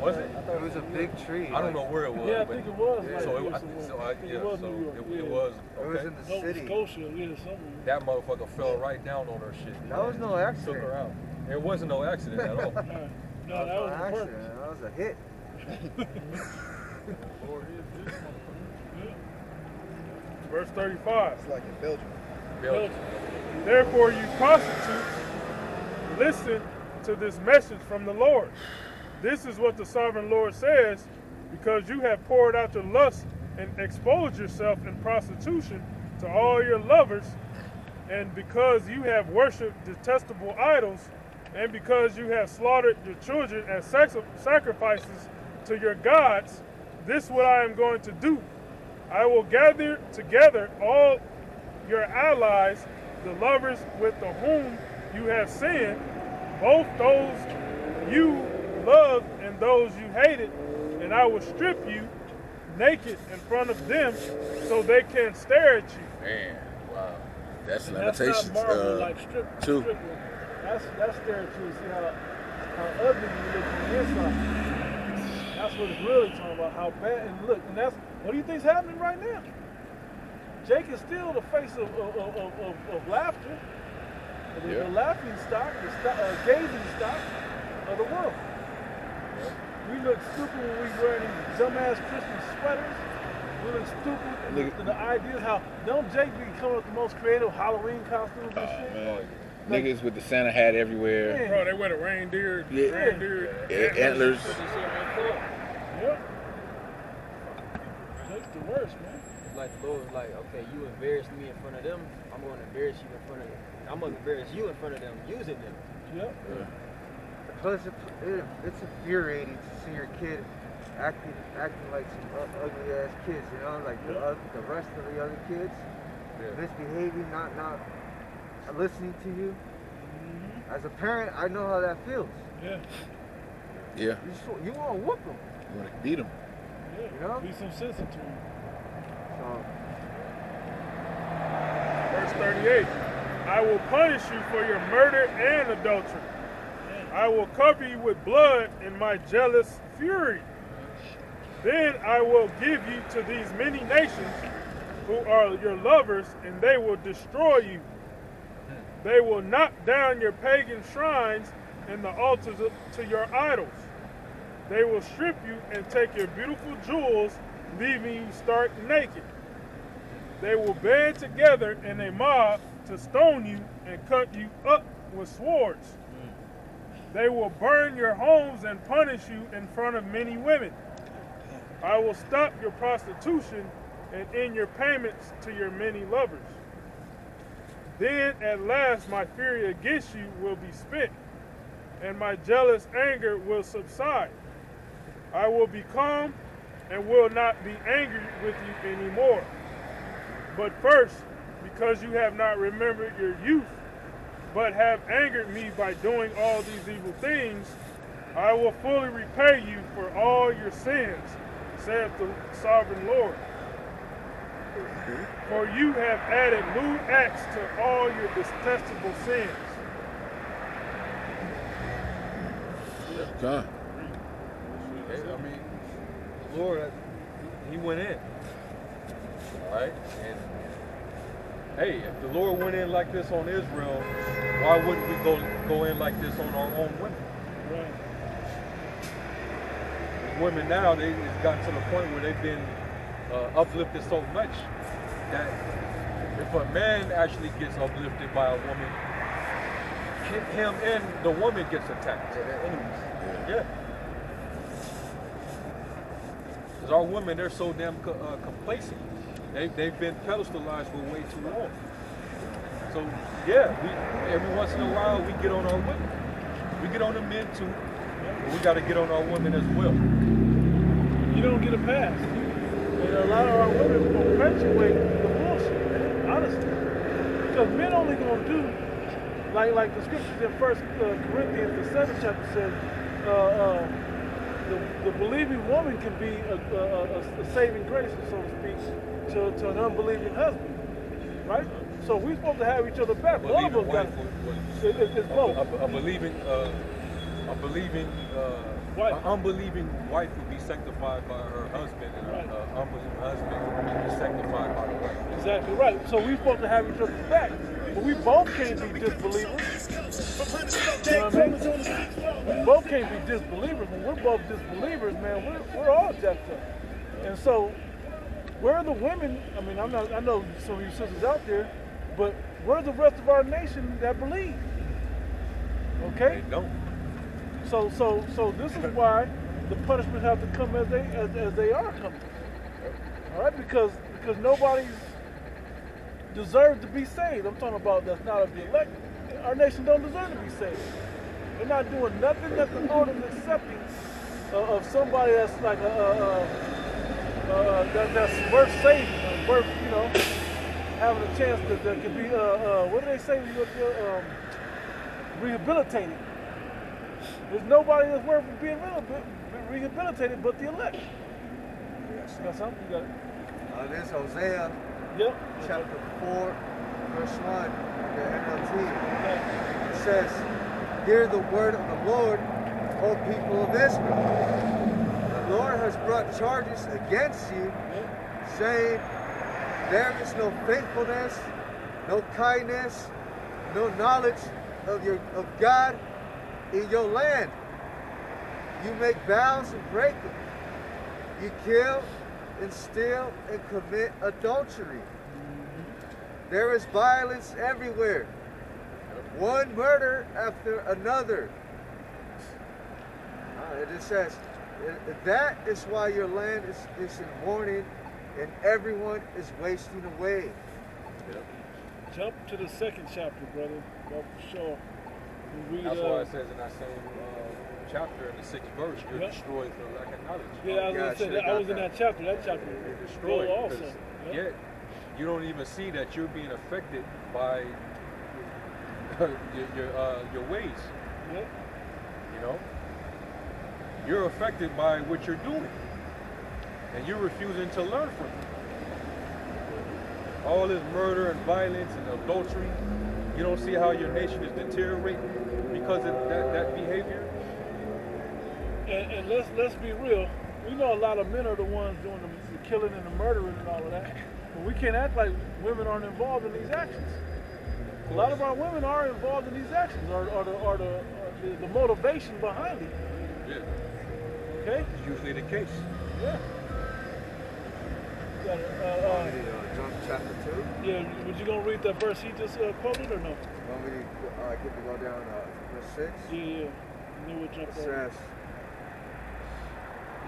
Was it? I thought It was a big tree. I don't know where it was. Yeah, I but think it was. Yeah. Like, So it it was was It was okay. in the Nova city. Scotia, yeah, somewhere. That motherfucker fell right down on her shit. That was no Took accident. her out. There wasn't no accident at all. No, that That was was on no purpose. accident. That was a hit. Verse 35. It's like in Belgium. Belgium. Therefore, you prostitutes, listen to this message from the Lord. This is what the sovereign Lord says, because you have poured out your lust and exposed yourself in prostitution to all your lovers, and because you have worshipped detestable idols, and because you have slaughtered your children as sacrifices to your gods, this is what I am going to do. I will gather together all your allies, the lovers with whom you have sinned, both those you loved and those you hated, and I will strip you naked in front of them so they can stare at you. Man, wow. That's And that's limitations. not marble like strip. too. That's staring to see how ugly you look on the inside. That's what it's really talking about, how bad it look. And that's what do you think's happening right now? Jake is still the face of laughter, the laughing stock, the gazing stock of the world. We look stupid when we wear these dumbass Christmas sweaters. We look stupid in the ideas how don't Jake be coming up with the most creative Halloween costumes and shit? Man. Niggas with the Santa hat everywhere. Man. Bro, they wear the reindeer, Antlers. Yep. Jake's the worst, man. It's like the Lord was like, okay, you embarrassed me in front of them. I'm going to embarrass you in front of them. I'm going to embarrass you in front of them using them. Yep. Plus, it's infuriating to see your kid acting like some ugly ass kids, you know, like the rest of the other kids, misbehaving, not listening to you. As a parent, I know how that feels. Yeah. Yeah. You want to whoop them, You want to beat them. Yeah. you know. Be some sense into him. So, Verse 38. I will punish you for your murder and adultery. I will cover you with blood in my jealous fury. Then I will give you to these many nations who are your lovers, and they will destroy you. They will knock down your pagan shrines and the altars to your idols. They will strip you and take your beautiful jewels, leaving you stark naked. They will band together in a mob to stone you and cut you up with swords. They will burn your homes and punish you in front of many women. I will stop your prostitution and end your payments to your many lovers. Then at last my fury against you will be spent, and my jealous anger will subside. I will be calm and will not be angry with you anymore. But first, because you have not remembered your youth, but have angered me by doing all these evil things, I will fully repay you for all your sins, saith the sovereign Lord. For you have added lewd acts to all your detestable sins. God. I mean, the Lord, he went in. All right? And hey, if the Lord went in like this on Israel, why wouldn't we go in like this on our own women? Right. Women now, it's gotten to the point where they've been uplifted so much that if a man actually gets uplifted by a woman, him and the woman gets attacked. They're enemies. Yeah. Because our women, they're so damn complacent. They've been pedestalized for way too long. So yeah, every once in a while we get on our women. We get on the men too, but we got to get on our women as well. You don't get a pass. And a lot of our women perpetuate the bullshit, man, honestly. Because men only gonna do like the scriptures in 1 Corinthians, the 7th chapter says, the believing woman can be a saving grace, so to speak, to an unbelieving husband, right? So we're supposed to have each other back. Both of us got it's both. A believing a believing, Wife. an unbelieving wife will be sanctified by her husband, and Right. an unbelieving husband will be sanctified by the wife. Exactly right. So we're supposed to have each other's back. But we both can't be disbelievers. You know what I mean? We both can't be disbelievers. When we're both disbelievers, man, we're all jacked up. And so, where are the women? I mean, I know some of you sisters out there, but where's the rest of our nation that believe? Okay? They don't. So this is why the punishments have to come as they are coming. All right, because nobody's deserves to be saved. I'm talking about that's not of the elect. Our nation don't deserve to be saved. They're not doing nothing that the Lord is accepting of somebody that's like that's worth saving, worth having a chance that could be what do they say? Rehabilitated. There's nobody that's worth being rehabilitated but the elect. Yes. Got something? You got it? This is Hosea Yep. chapter 4, verse 1, the NLT. Okay. It says, "Hear the word of the Lord, O people of Israel. The Lord has brought charges against you, saying, there is no faithfulness, no kindness, no knowledge of God in your land. You make vows and break them. You kill and steal and commit adultery. There is violence everywhere, one murder after another." It just says, that is why your land is in mourning and everyone is wasting away. Jump to the second chapter, brother. Go for sure. We read, That's why it says in that same chapter in the 6th verse, you're Yep. destroyed for lack of knowledge. Yeah, I was Yeah, I gonna say should've that. I got was in that. that chapter. That chapter You're is destroyed also. because Yep. yet you don't even see that you're being affected by your ways. Yep. You know, you're affected by what you're doing, and you're refusing to learn from it. All this murder and violence and adultery, you don't see how your nation is deteriorating because of that behavior. And let's be real. We know a lot of men are the ones doing the killing and the murdering and all of that. But we can't act like women aren't involved in these actions. A lot of our women are involved in these actions, or the motivation behind it. Yeah, Okay? it's usually the case. Yeah. Got it. John chapter 2. Yeah, was you gonna read that verse he just quoted or no? Want me to get to go down verse 6? Yeah. Knew what jump It over. says,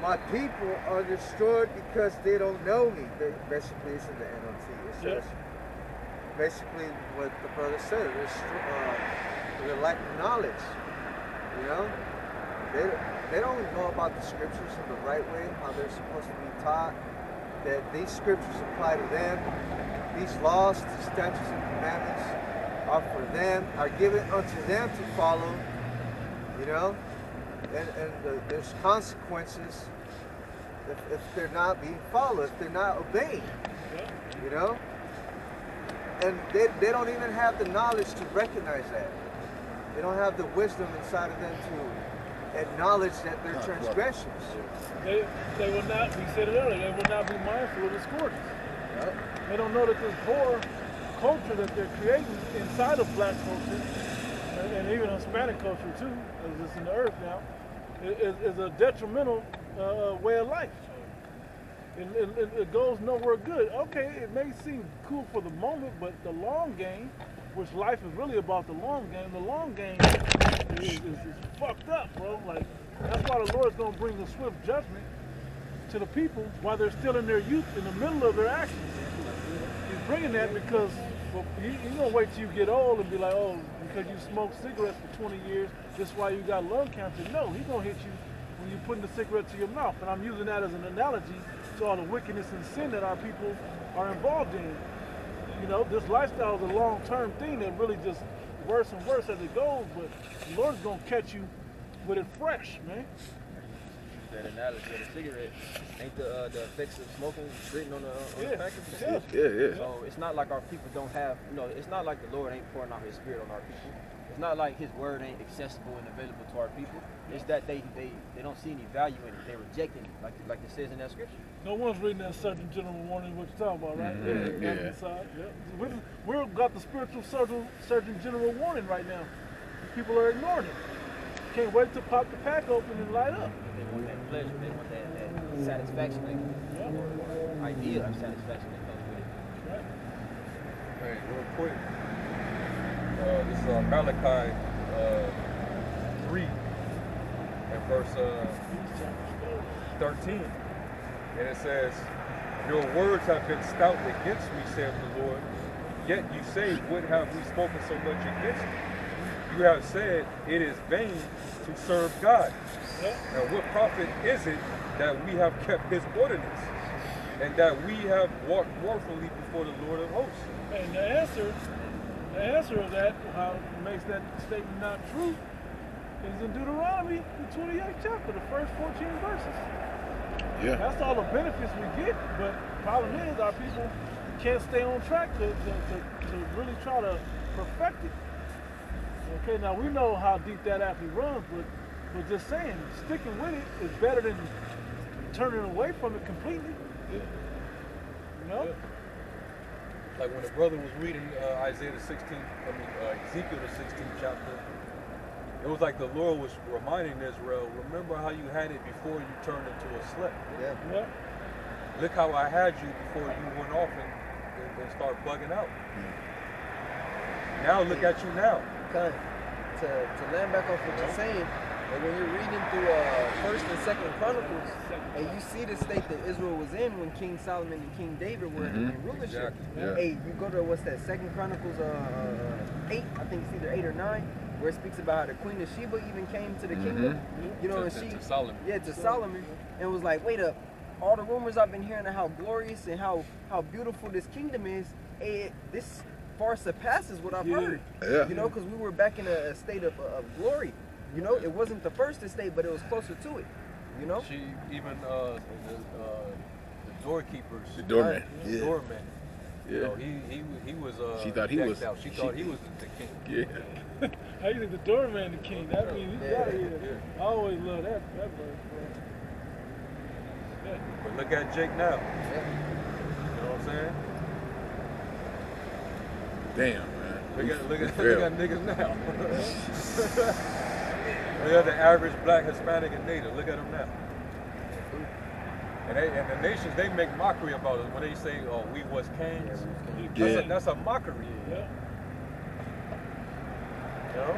"My people are destroyed because they don't know me." Basically, it's in the NLT. It says, basically what the brother said, they're lacking knowledge. You know? They don't know about the scriptures in the right way, how they're supposed to be taught, that these scriptures apply to them. These laws, these statutes and commandments are for them, are given unto them to follow, you know? And there's consequences if they're not being followed, if they're not obeying, you know? And they don't even have the knowledge to recognize that. They don't have the wisdom inside of them to acknowledge that they're transgressions. They will not, we said it earlier, they will not be mindful of the scourges. Right? They don't know that this poor culture that they're creating inside of black culture, and even Hispanic culture too, as it's in the earth now, is a detrimental way of life. It goes nowhere good. Okay, it may seem cool for the moment, but the long game, which life is really about the long game is fucked up, bro. Like, that's why the Lord's gonna bring a swift judgment to the people while they're still in their youth, in the middle of their actions. He's bringing that because he's gonna wait till you get old and be like, oh, because you smoked cigarettes for 20 years, that's why you got lung cancer. No, he's gonna hit you when you're putting the cigarette to your mouth. And I'm using that as an analogy to all the wickedness and sin that our people are involved in. You know, this lifestyle is a long-term thing that really just worse and worse as it goes, but the Lord's gonna catch you with it fresh, man. That analogy of the cigarette, ain't the effects of smoking written on the package? Yeah. So it's not like our people don't have, it's not like the Lord ain't pouring out his spirit on our people. It's not like his word ain't accessible and available to our people. It's that they don't see any value in it. They're rejecting it, like it says in that scripture. No one's reading that Surgeon General warning, what you're talking about, right? Yeah. We've got the spiritual Surgeon General warning right now. People are ignoring it. Can't wait to pop the pack open and light up. They want that pleasure. They want that satisfaction, or idea of satisfaction that comes with it. Right. Hey, real quick. This is Malachi 3 and verse 13. And it says, your words have been stout against me, saith the Lord. Yet you say, what have we spoken so much against you? You have said, it is vain to serve God. And what profit is it that we have kept his ordinance, and that we have walked warfully before the Lord of hosts? And the answer of that, how it makes that statement not true, is in Deuteronomy, the 28th chapter, the first 14 verses. Yeah. That's all the benefits we get, but the problem is our people can't stay on track to really try to perfect it. Okay, now we know how deep that actually runs, but just saying, sticking with it is better than turning away from it completely. Yeah. You know? Yeah. Like when the brother was reading Ezekiel the 16th chapter, it was like the Lord was reminding Israel, remember how you had it before you turned into a slave. Yeah. Look how I had you before you went off and started bugging out. Now look at you now. Kind of, to land back off what you're saying, and when you're reading through First and Second Chronicles, and you see the state that Israel was in when King Solomon and King David were in rulership. Exactly. Yeah. Hey, you go to what's that? Second Chronicles 8, I think it's either 8 or 9, where it speaks about how the Queen of Sheba even came to the kingdom. You know, and she To Solomon. Yeah, to Solomon, and was like, wait up, all the rumors I've been hearing of how glorious and how beautiful this kingdom is, this far surpasses what I've heard. Yeah. You know, because we were back in a state of glory. You know, it wasn't the first estate, but it was closer to it. You know? She even the doorkeepers. The doorman. The Yeah. doorman. Yeah. You know, he was She thought he was- out. She thought he was the king. Yeah. How you think the doorman the king? That means he's out of here. Yeah. I always love that verse, bro. Yeah. But look at Jake now. You know what I'm saying? Damn, man. Look at niggas now. Look at the average black, Hispanic, and Native. Look at them now. And the nations, they make mockery about it when they say, "Oh, we was kings." Yeah. That's a mockery. Yeah. You know?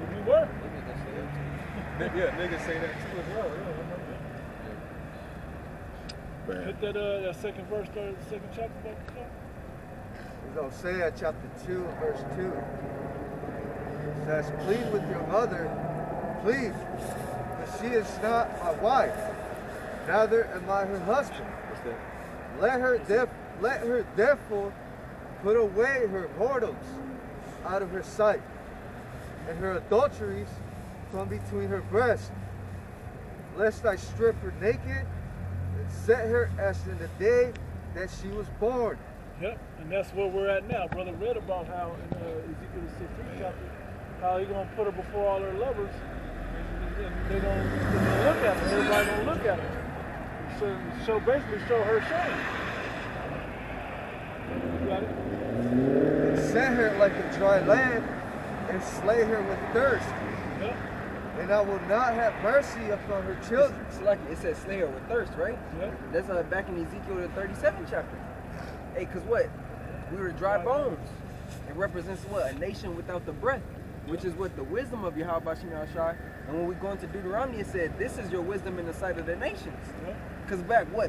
We were. Yeah, niggas say that too as well. Yeah. Man. Hit that second verse, the second chapter back. It's Hosea chapter 2, verse 2. It says, plead with your mother, plead, for she is not my wife, neither am I her husband. What's that? Let her therefore put away her whoredoms out of her sight, and her adulteries from between her breasts, lest I strip her naked and set her as in the day that she was born. Yep, and that's where we're at now. Brother read about how in Ezekiel 16th chapter, how he's gonna put her before all her lovers, and they're gonna look at her. Everybody gonna look at her. Basically show her shame. You got it? And set her like a dry land, and slay her with thirst. Yep. And I will not have mercy upon her children. It's like it says slay her with thirst, right? Yep. That's back in Ezekiel the 37th chapter. Hey, cause what? We were dry bones. It represents what? A nation without the breath, which is what the wisdom of Yahweh Bashim Yahshai. And when we go into Deuteronomy, it said, this is your wisdom in the sight of the nations. Yep. Because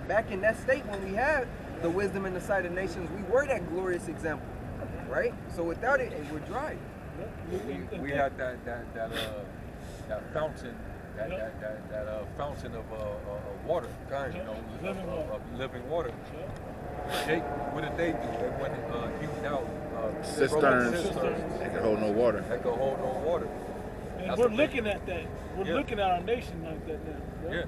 back in that state when we had the wisdom in the sight of nations, we were that glorious example, right? So without it, we're dry. We had that fountain, that fountain of water, you know, of living water. Jake, what did they do? They went and hewed out Cisterns. They can hold no water. that could hold no water. And That's we're the looking at that. We're Yeah. looking at our nation like that now. Yeah.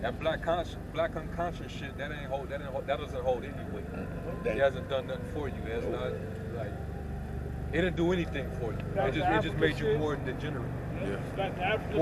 That black unconscious shit, that doesn't hold any weight. He hasn't done nothing for you. That's not like It didn't do anything for you. That It was just the it just African made you shit. more degenerate. Yeah. Like the African More